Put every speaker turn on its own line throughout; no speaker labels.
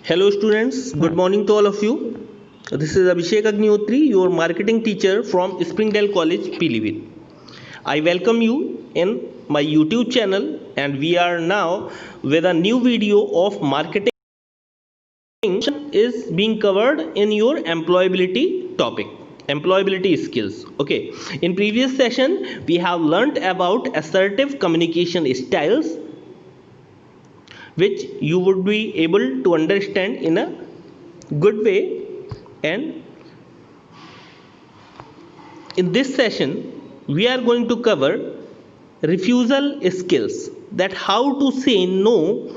Hello students, good morning to all of you. This is Abhishek Agnihotri, your marketing teacher from Springdale College, Pilibhit. I welcome you in my YouTube channel and we are now with a new video of marketing is being covered in your employability topic. Employability skills. Okay. In previous session, we have learnt about assertive communication styles which you would be able to understand in a good way, and in this session we are going to cover refusal skills, that how to say no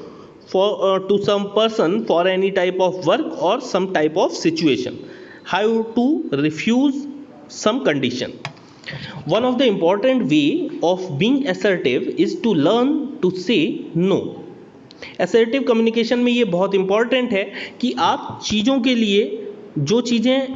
for to some person for any type of work or some type of situation, how to refuse some condition. One of the important way of being assertive is to learn to say no. Assertive communication में ये बहुत important है कि आप चीज़ों के लिए, जो चीज़ें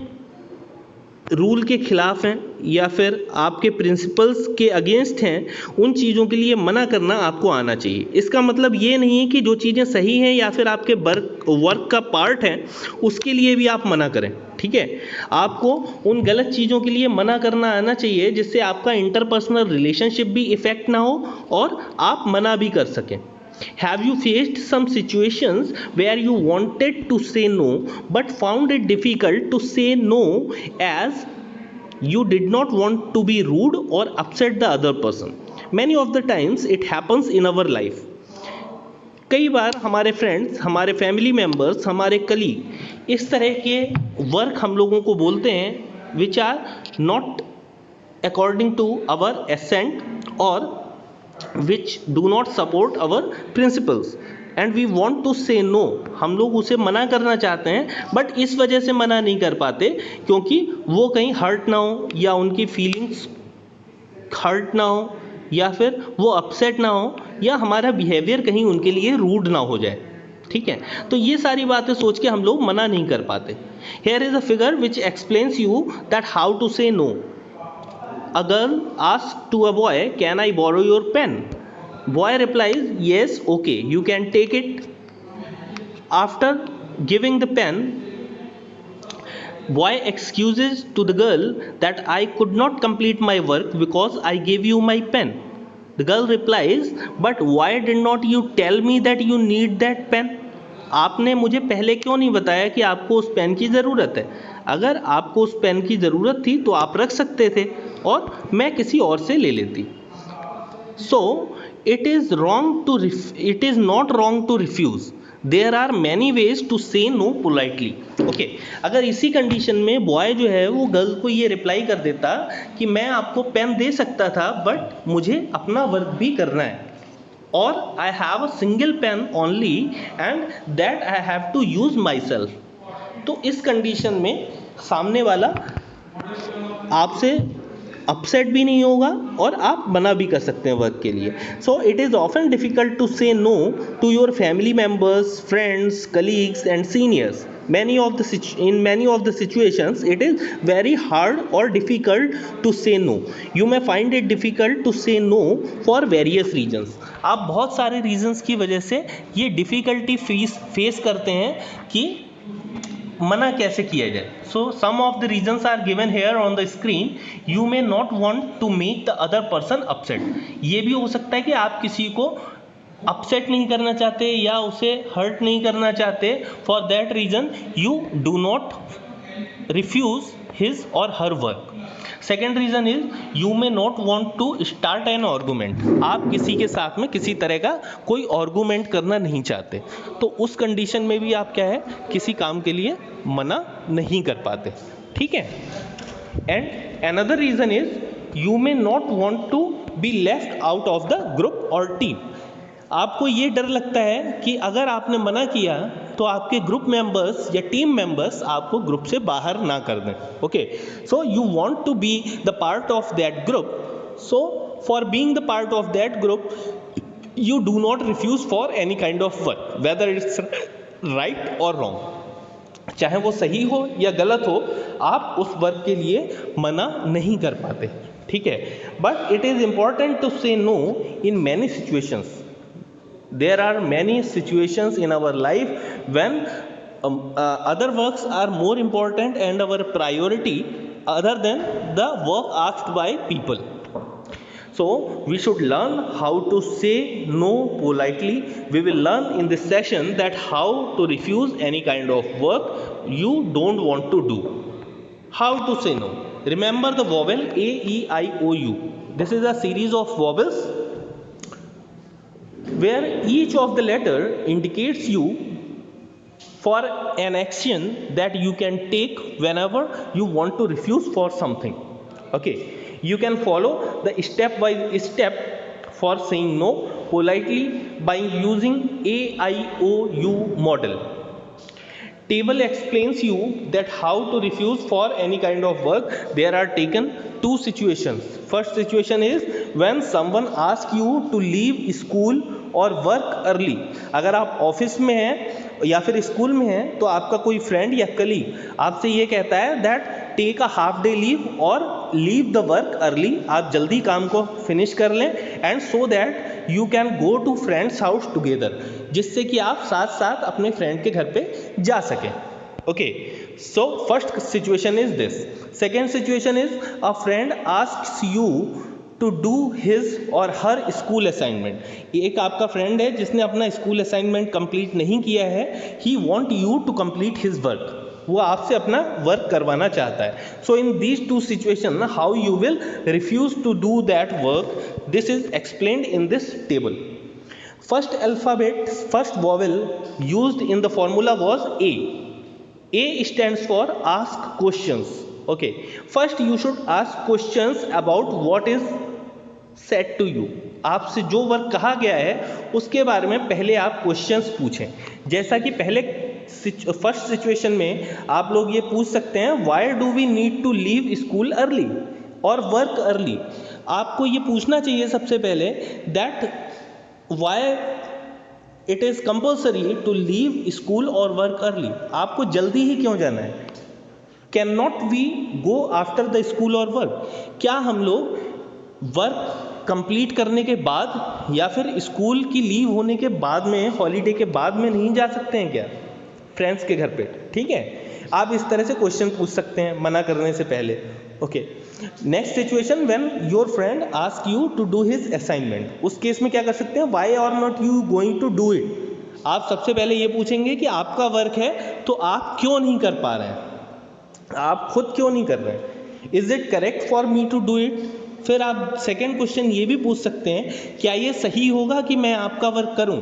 रूल के खिलाफ हैं या फिर आपके प्रिंसिपल्स के अगेंस्ट हैं, उन चीज़ों के लिए मना करना आपको आना चाहिए. इसका मतलब ये नहीं है कि जो चीज़ें सही हैं या फिर आपके वर्क का पार्ट है उसके लिए भी आप मना करें. ठीक है, आपको उन गलत चीज़ों के लिए मना करना आना चाहिए जिससे आपका इंटरपर्सनल रिलेशनशिप भी इफेक्ट ना हो और आप मना भी कर सकें. Have you faced some situations where you wanted to say no but found it difficult to say no as you did not want to be rude or upset the other person? Many of the times it happens in our life. कई बार हमारे friends, हमारे family members, हमारे colleague इस तरह के work हम लोगों को बोलते हैं which are not according to our assent or which do not support our principles and we want to say no. हम लोग उसे मना करना चाहते हैं बट इस वजह से मना नहीं कर पाते क्योंकि वो कहीं हर्ट ना हो या उनकी फीलिंग्स हर्ट ना हो या फिर वो अपसेट ना हो या हमारा बिहेवियर कहीं उनके लिए रूड ना हो जाए. ठीक है, तो ये सारी बातें सोच के हम लोग मना नहीं कर पाते. Here is a figure which explains you that how to say no. A girl asks to a boy, "Can I borrow your pen?" Boy replies, "Yes, okay, you can take it." After giving the pen, boy excuses to the girl that I could not complete my work because I gave you my pen. The girl replies, "But why did not you tell me that you need that pen?" आपने मुझे पहले क्यों नहीं बताया कि आपको उस pen की ज़रूरत है? अगर आपको उस पेन की ज़रूरत थी तो आप रख सकते थे और मैं किसी और से ले लेती. So it is not wrong to refuse. There are many ways to say no politely. Okay, अगर इसी कंडीशन में बॉय जो है वो गर्ल को ये रिप्लाई कर देता कि मैं आपको पेन दे सकता था बट मुझे अपना वर्क भी करना है, और I have a single pen only and that I have to use myself. तो इस कंडीशन में सामने वाला आपसे अपसेट भी नहीं होगा और आप मना भी कर सकते हैं वर्क के लिए. So it is often difficult to say no to your family members, friends, colleagues and seniors. In many of the situations it is very hard or difficult to say no. You may find it difficult to say no for various reasons. आप बहुत सारे reasons की वजह से ये difficulty face करते हैं कि मना कैसे किया जाए. So some of the reasons are given here on the screen. You may not want to make the other person upset. ये भी हो सकता है कि आप किसी को अपसेट नहीं करना चाहते या उसे हर्ट नहीं करना चाहते. For that reason you do not refuse his और her work. Second reason is you may not want to start an argument. आप किसी के साथ में किसी तरह का कोई आर्गूमेंट करना नहीं चाहते, तो उस कंडीशन में भी आप क्या है, किसी काम के लिए मना नहीं कर पाते. ठीक है. And another reason is you may not want to be left out of the group or team. आपको ये डर लगता है कि अगर आपने मना किया तो आपके ग्रुप मेंबर्स या टीम मेंबर्स आपको ग्रुप से बाहर ना कर दें. Okay, so you want to be the part of that group. So for being the part of that group you do not refuse for any kind of work, whether it's right or wrong. चाहे वो सही हो या गलत हो, आप उस work के लिए मना नहीं कर पाते. ठीक है, but it is important to say no in many situations. There are many situations in our life when other works are more important and our priority other than the work asked by people. So we should learn how to say no politely. We will learn in this session that how to refuse any kind of work you don't want to do. How to say no. Remember the vowel A, E, I, O, U. This is a series of vowels where each of the letter indicates you for an action that you can take whenever you want to refuse for something. Okay, you can follow the step by step for saying no politely by using AIOU model. Table explains you that how to refuse for any kind of work. There are taken two situations. First situation is when someone asks you to leave school और work early. अगर आप office में हैं या फिर school में हैं तो आपका कोई फ्रेंड या कलीग आपसे ये कहता है that take a half day leave or leave the work early. आप जल्दी काम को फिनिश कर लें and so that you can go to friends house together, जिससे कि आप साथ साथ अपने फ्रेंड के घर पे जा सकें. Okay, so first situation is this. Second situation is a friend asks you to do his और हर स्कूल असाइनमेंट. एक आपका फ्रेंड है जिसने अपना स्कूल असाइनमेंट कंप्लीट नहीं किया है. He want you to complete his work. वो आपसे अपना वर्क करवाना चाहता है. So in these two situation how you will refuse to do that work, this is explained in this table. First alphabet, first vowel used in the formula was A. A stands for ask questions. Okay, first you should ask questions about what is said to you. आपसे जो work कहा गया है उसके बारे में पहले आप क्वेश्चंस पूछें. जैसा कि पहले फर्स्ट सिचुएशन में आप लोग ये पूछ सकते हैं why do we need to leave school early or work early. आपको ये पूछना चाहिए सबसे पहले that why it is compulsory to leave school or work early. आपको जल्दी ही क्यों जाना है. Can not we go after the school or work. क्या हम लोग वर्क कंप्लीट करने के बाद या फिर स्कूल की लीव होने के बाद में, हॉलीडे के बाद में नहीं जा सकते हैं क्या फ्रेंड्स के घर पे. ठीक है, आप इस तरह से क्वेश्चन पूछ सकते हैं मना करने से पहले. Okay, next situation when your friend ask you to do his assignment. उस केस में क्या कर सकते हैं, why are not you going to do it. आप सबसे पहले ये पूछेंगे कि आपका वर्क है तो आप क्यों नहीं कर पा रहे हैं, आप खुद क्यों नहीं कर रहे हैं. Is it correct for me to do it. फिर आप सेकेंड क्वेश्चन ये भी पूछ सकते हैं क्या ये सही होगा कि मैं आपका वर्क करूं.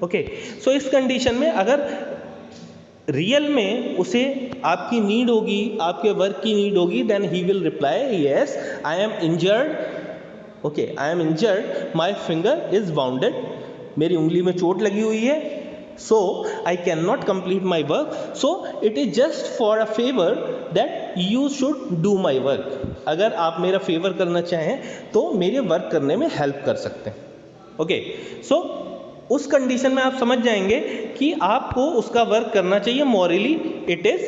ओके, सो इस कंडीशन में अगर रियल में उसे आपकी नीड होगी, आपके वर्क की नीड होगी, then he will reply yes I am injured. Okay, I am injured, my finger is bounded. मेरी उंगली में चोट लगी हुई है, so I can not complete my work. So it is just for a favour that you should do my work. अगर आप मेरा फेवर करना चाहें तो मेरे वर्क करने में हेल्प कर सकते हैं. ओके, सो उस कंडीशन में आप समझ जाएंगे कि आपको उसका वर्क करना चाहिए. Morally it is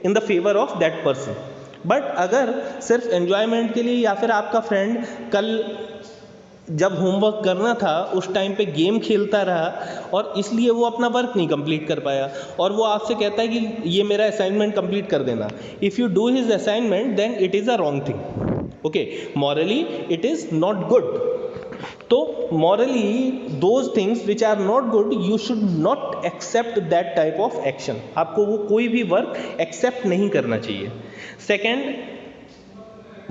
in the favour of that person. But अगर सिर्फ एंजॉयमेंट के लिए या फिर आपका फ्रेंड कल जब होमवर्क करना था उस टाइम पे गेम खेलता रहा और इसलिए वो अपना वर्क नहीं कंप्लीट कर पाया और वो आपसे कहता है कि ये मेरा असाइनमेंट कंप्लीट कर देना. If you do his assignment then it is a wrong thing. Okay, morally it is not good. तो morally those things which are not good you should not accept that type of action. आपको वो कोई भी work accept नहीं करना चाहिए. Second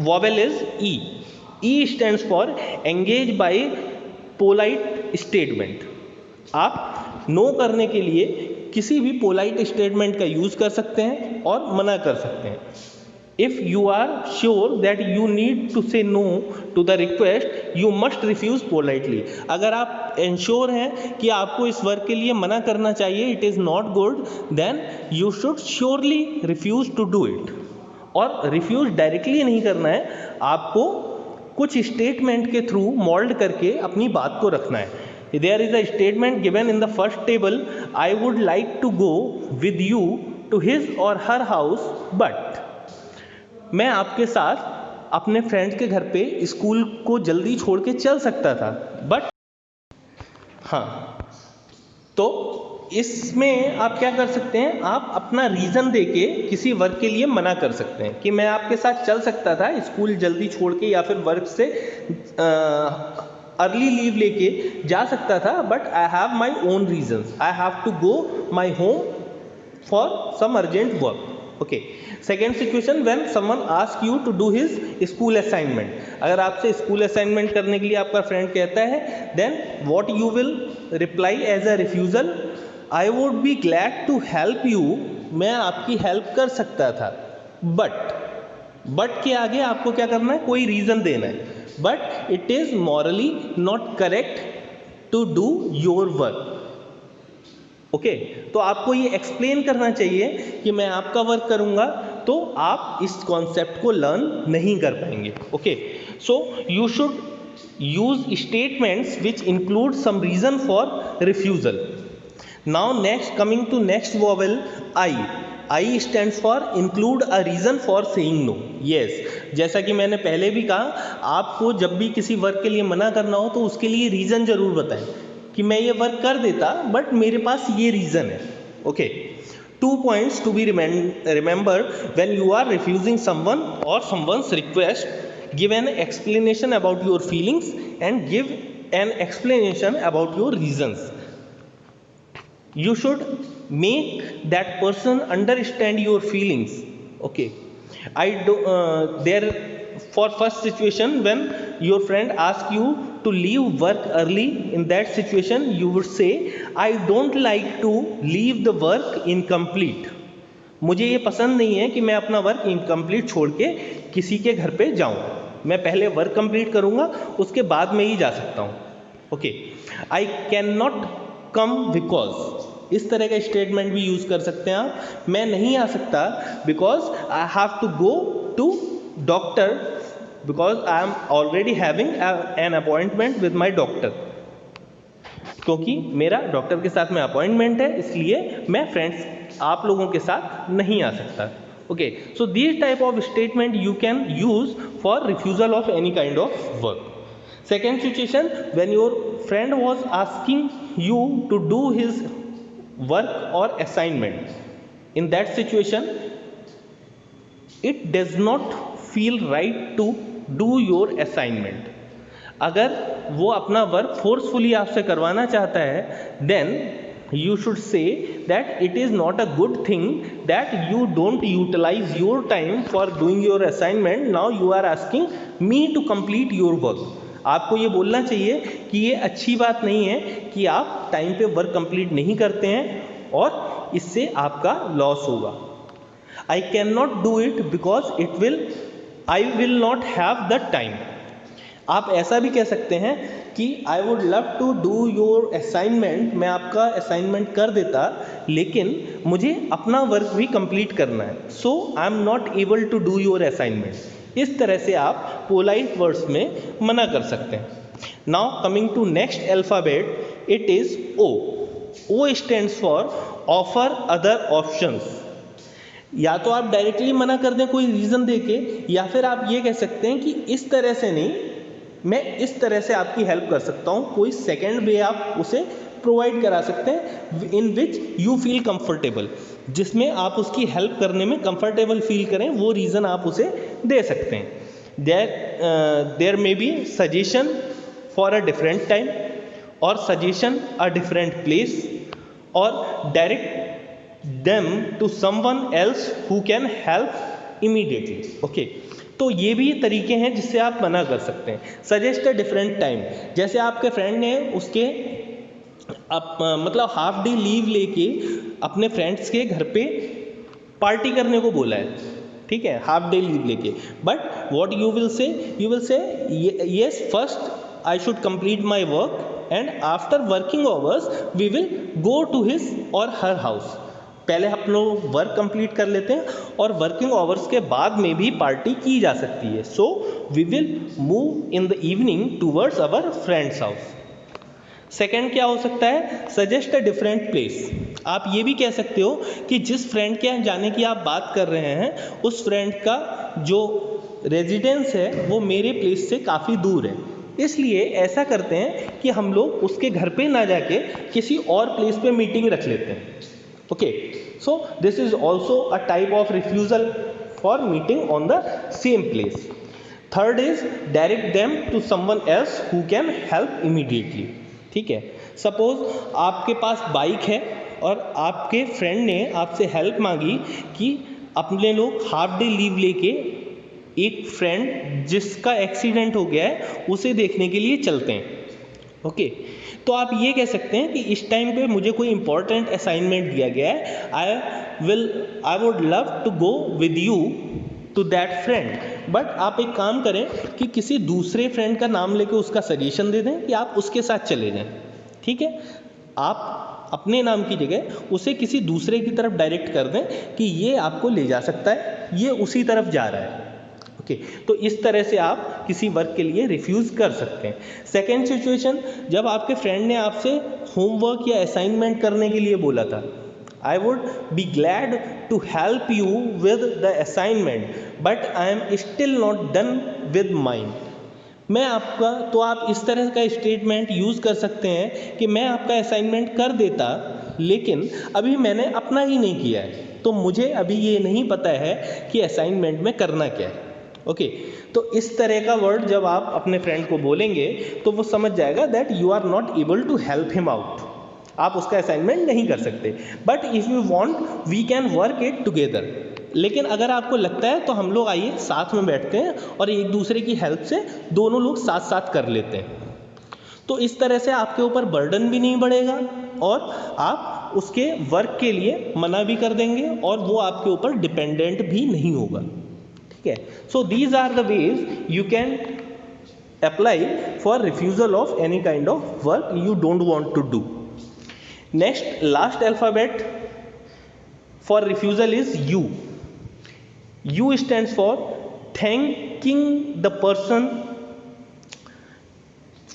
vowel is E. E stands for engage by polite statement. आप no करने के लिए किसी भी पोलाइट स्टेटमेंट का यूज कर सकते हैं और मना कर सकते हैं. If you are sure that you need to say no to the request, you must refuse politely. अगर आप इंश्योर हैं कि आपको इस वर्क के लिए मना करना चाहिए, it is not good, then you should surely refuse to do it. और रिफ्यूज डायरेक्टली नहीं करना है, आपको कुछ स्टेटमेंट के थ्रू मोल्ड करके अपनी बात को रखना है. There is a statement given in the first table. I would like to go with you to his or her house, but मैं आपके साथ अपने फ्रेंड्स के घर पे स्कूल को जल्दी छोड़ के चल सकता था, बट हाँ. तो इसमें आप क्या कर सकते हैं, आप अपना रीज़न देके किसी वर्क के लिए मना कर सकते हैं कि मैं आपके साथ चल सकता था स्कूल जल्दी छोड़ के या फिर वर्क से अर्ली लीव लेके जा सकता था, but I have my own reasons, I have to go my home for some urgent work. Okay. Second situation, when someone ask you to do his school assignment. अगर आपसे school assignment करने के लिए आपका फ्रेंड कहता है, then what you will reply as a refusal, I would be glad to help you, मैं आपकी हेल्प कर सकता था, बट के आगे आपको क्या करना है, कोई रीज़न देना है. But it is morally not correct to do your work. Okay. तो आपको ये एक्सप्लेन करना चाहिए कि मैं आपका वर्क करूँगा, तो आप इस कॉन्सेप्ट को लर्न नहीं कर पाएंगे. Okay. So you should use statements which include some reason for refusal. Now next, coming to next vowel I stands for include a reason for saying no. Yes, जैसा कि मैंने पहले भी कहा, आपको जब भी किसी वर्क के लिए मना करना हो तो उसके लिए रीज़न ज़रूर बताएं कि मैं ये वर्क कर देता बट मेरे पास ये रीज़न है. Okay. 2 points to be remembered when you are refusing someone or someone's request. Give an explanation about your feelings and give an explanation about your reasons. You should make that person understand your feelings. Okay. There, for first situation, when your friend asks you to leave work early, in that situation you would say, I don't like to leave the work incomplete. मुझे ये पसंद नहीं है कि मैं अपना work incomplete छोड़ के किसी के घर पे जाऊँ, मैं पहले वर्क कंप्लीट करूँगा, उसके बाद में ही जा सकता हूँ. Okay. I can not come because, इस तरह का स्टेटमेंट भी यूज़ कर सकते हैं आप. मैं नहीं आ सकता because I have to go to doctor, because I am already having an appointment with my doctor. क्योंकि मेरा डॉक्टर के साथ में अपॉइंटमेंट है, इसलिए मैं फ्रेंड्स आप लोगों के साथ नहीं आ सकता. Okay. So this type of statement you can use for refusal of any kind of work. Second situation, when your friend was asking you to do his work or assignment, in that situation it does not feel right to do your assignment. अगर वो अपना work forcefully आपसे करवाना चाहता है, then you should say that it is not a good thing that you don't utilize your time for doing your assignment. Now you are asking me to complete your work. आपको ये बोलना चाहिए कि ये अच्छी बात नहीं है कि आप टाइम पे वर्क कंप्लीट नहीं करते हैं और इससे आपका लॉस होगा. I can not do it because I will not have the time. आप ऐसा भी कह सकते हैं कि I would love to do your assignment, मैं आपका असाइनमेंट कर देता लेकिन मुझे अपना वर्क भी कंप्लीट करना है, so I am not able to do your assignment. इस तरह से आप पोलाइट वर्ड्स में मना कर सकते हैं. Now coming to next alphabet, it is O. O stands for offer other options. या तो आप डायरेक्टली मना कर दें कोई रीज़न देके, या फिर आप ये कह सकते हैं कि इस तरह से नहीं, मैं इस तरह से आपकी हेल्प कर सकता हूँ. कोई सेकेंड वे आप उसे प्रोवाइड करा सकते हैं इन विच यू फील कंफर्टेबल, जिसमें आप उसकी हेल्प करने में कंफर्टेबल फील करें, वो रीज़न आप उसे दे सकते हैं. There may be suggestion for a different time or suggestion a different place or direct them to someone else who can help immediately. Okay. तो ये भी तरीके हैं जिससे आप मना कर सकते हैं. सजेस्ट अ डिफरेंट टाइम, जैसे आपके फ्रेंड ने उसके मतलब हाफ डे लीव लेके अपने फ्रेंड्स के घर पे पार्टी करने को बोला है, ठीक है, हाफ डे लीव लेके. But what you will say yes first I should complete my work and after working hours we will go to his और हर हाउस. पहले हम लोग वर्क कंप्लीट कर लेते हैं और वर्किंग आवर्स के बाद में भी पार्टी की जा सकती है. So we will move in the evening towards our friends house. Second क्या हो सकता है, सजेस्ट अ डिफरेंट प्लेस. आप ये भी कह सकते हो कि जिस फ्रेंड के यहाँ जाने की आप बात कर रहे हैं उस फ्रेंड का जो रेजिडेंस है वो मेरे प्लेस से काफ़ी दूर है, इसलिए ऐसा करते हैं कि हम लोग उसके घर पे ना जाके किसी और प्लेस पे मीटिंग रख लेते हैं. Okay, so this is also a type of refusal for meeting on the same place. Third is direct them to someone else who can help immediately. ठीक है, सपोज आपके पास बाइक है और आपके फ्रेंड ने आपसे हेल्प मांगी कि अपने लोग हाफ डे लीव लेके एक फ्रेंड जिसका एक्सीडेंट हो गया है उसे देखने के लिए चलते हैं. ओके, तो आप ये कह सकते हैं कि इस टाइम पे मुझे कोई इंपॉर्टेंट असाइनमेंट दिया गया है, I would love to go with you to that friend. But आप एक काम करें कि किसी दूसरे फ्रेंड का नाम लेके उसका सजेशन दे दें कि आप उसके साथ चले जाएं. ठीक है, आप अपने नाम की जगह उसे किसी दूसरे की तरफ डायरेक्ट कर दें कि ये आपको ले जा सकता है, ये उसी तरफ जा रहा है. ओके, तो इस तरह से आप किसी वर्क के लिए रिफ्यूज़ कर सकते हैं. सेकेंड सिचुएशन, जब आपके फ्रेंड ने आपसे होमवर्क या असाइनमेंट करने के लिए बोला था, I would be glad to help you with the assignment but I am still not done with mine. मैं आपका, तो आप इस तरह का स्टेटमेंट यूज़ कर सकते हैं कि मैं आपका असाइनमेंट कर देता लेकिन अभी मैंने अपना ही नहीं किया है, तो मुझे अभी ये नहीं पता है कि असाइनमेंट में करना क्या है. ओके, तो इस तरह का वर्ड जब आप अपने फ्रेंड को बोलेंगे तो वो समझ जाएगा that you are not able to help him out. आप उसका असाइनमेंट नहीं कर सकते, but if you want we can work it together. लेकिन अगर आपको लगता है तो हम लोग आइए साथ में बैठते हैं और एक दूसरे की हेल्प से दोनों लोग साथ साथ कर लेते हैं. तो इस तरह से आपके ऊपर बर्डन भी नहीं बढ़ेगा और आप उसके वर्क के लिए मना भी कर देंगे और वो आपके ऊपर डिपेंडेंट भी नहीं होगा. ठीक है, so these are the ways you can apply for refusal of any kind of work you don't want to do. Next, last alphabet for refusal is U. U stands for thanking the person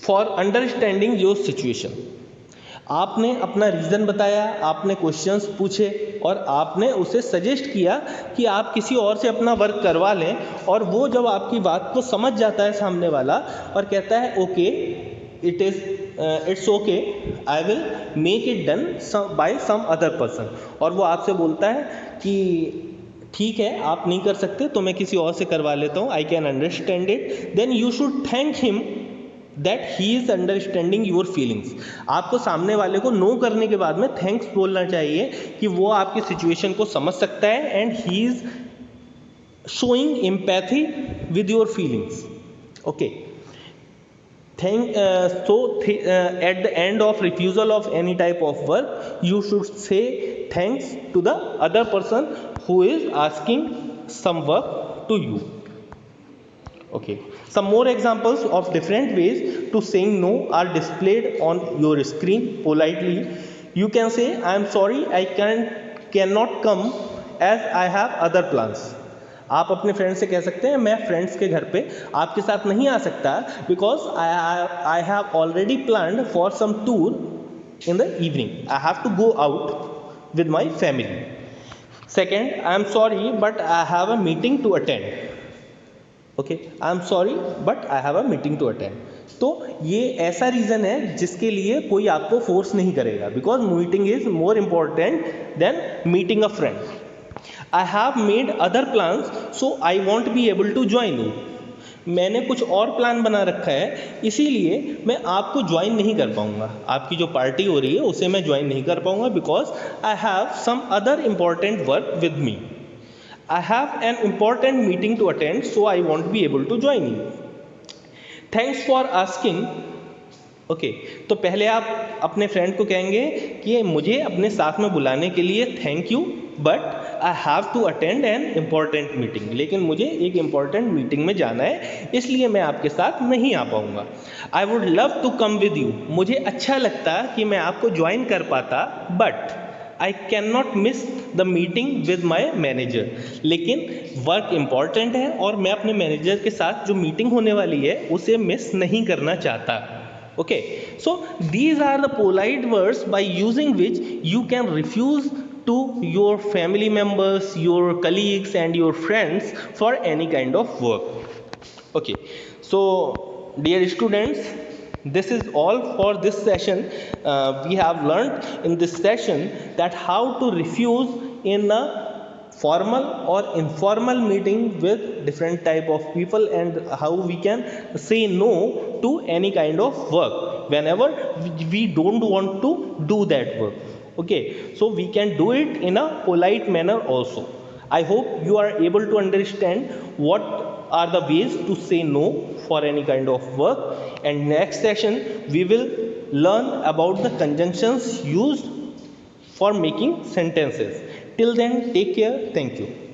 for understanding your situation. आपने अपना reason बताया, आपने questions पूछे और आपने उसे suggest किया कि आप किसी और से अपना वर्क करवा लें, और वो जब आपकी बात को समझ जाता है सामने वाला और कहता है okay it's okay I will make it done by some other person, और वो आपसे बोलता है कि ठीक है आप नहीं कर सकते तो मैं किसी और से करवा लेता हूँ, I can understand it, then you should thank him that he is understanding your feelings. आपको सामने वाले को नो करने के बाद में थैंक्स बोलना चाहिए कि वो आपकी सिचुएशन को समझ सकता है and he is showing empathy with your feelings. Okay, at the end of refusal of any type of work you should say thanks to the other person who is asking some work to you. Okay, some more examples of different ways to saying no are displayed on your screen politely. You can say I am sorry I cannot come as I have other plans. आप अपने friend से कह सकते हैं मैं friends के घर पे आपके साथ नहीं आ सकता because I have already planned for some tour in the evening, I have to go out with my family. Second, I am sorry but I have a meeting to attend. Okay, I am sorry but I have a meeting to attend. तो ये ऐसा reason है जिसके लिए कोई आपको force नहीं करेगा because meeting is more important than meeting a friend. I have made other plans so I won't be able to join you. मैंने कुछ और प्लान बना रखा है इसीलिए मैं आपको ज्वाइन नहीं कर पाऊँगा, आपकी जो पार्टी हो रही है उसे मैं ज्वाइन नहीं कर पाऊँगा because I have some other important work with me. I have an important meeting to attend so I won't be able to join you. Thanks for asking. Okay, तो पहले आप अपने फ्रेंड को कहेंगे कि मुझे अपने साथ में बुलाने के लिए thank you but I have to attend an important meeting, लेकिन मुझे एक इम्पॉर्टेंट मीटिंग में जाना है इसलिए मैं आपके साथ नहीं आ पाऊँगा. I would love to come with you. मुझे अच्छा लगता कि मैं आपको ज्वाइन कर पाता but I can not miss the meeting with my manager. लेकिन वर्क इम्पॉर्टेंट है और मैं अपने मैनेजर के साथ जो मीटिंग होने वाली है उसे मिस नहीं करना चाहता. Okay, so these are the polite words by using which you can refuse to your family members, your colleagues and your friends for any kind of work. Okay, so dear students, this is all for this session. We have learned in this session that how to refuse in a formal or informal meeting with different type of people, and how we can say no to any kind of work whenever we don't want to do that work. Okay, so we can do it in a polite manner also. I hope you are able to understand what are the ways to say no for any kind of work, and next session we will learn about the conjunctions used for making sentences. Till then, take care. Thank you.